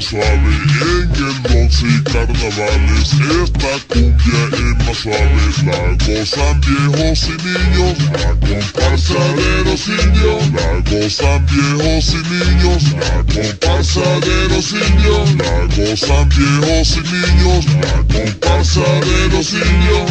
suave, en el 11 carnavales esta cumbia es más suave. La gozan viejos y niños, la comparsa de los indios. La gozan viejos y niños, la comparsa de los indios. La gozan viejos y niños, la comparsa de los indios.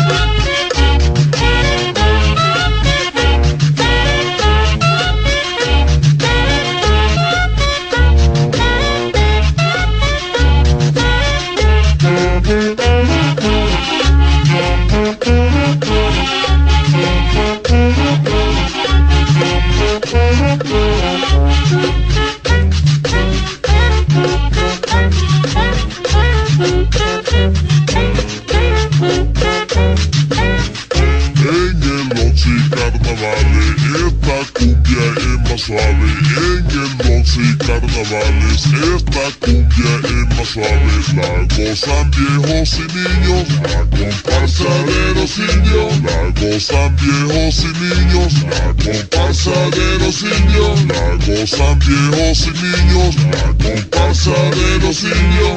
Suave, en el 11 carnavales esta cumbia es más suave. La gozan viejos y niños, la comparsa de los indios. La gozan viejos y niños, la comparsa de los indios. La gozan viejos y niños, la comparsa de los indios.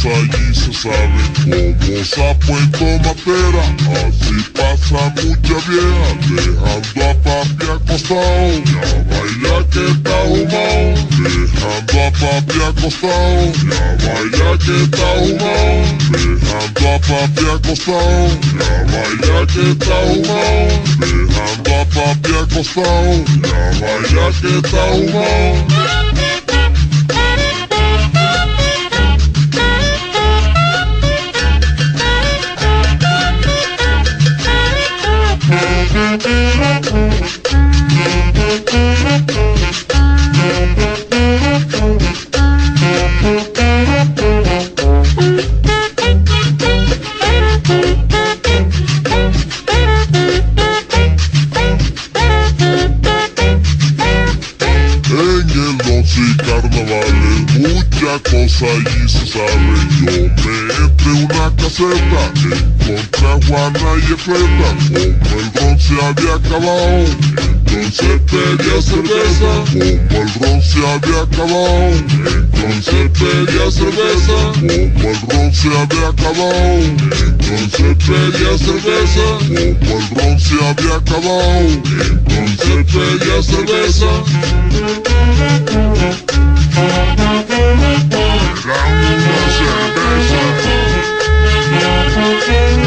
Allí se sabe como sapo en tomatera, así pasa mucha vieja, dejando a papi acostado. Ya baila que está humao, dejando a papi acostado. Ya baila que está humao, dejando a papi acostado. Ya baila que está humao, dejando a papi acostado. Ya baila que está humao. Allí se sabe, yo me entré una caseta, encontré a Juana y Efreta, como el ron se había acabado, entonces pedía cerveza, como el ron se había acabado, entonces pedía cerveza, como el ron se había acabado, entonces pedía cerveza, como el ron se había acabado, entonces pedía cerveza. Era una cerveza.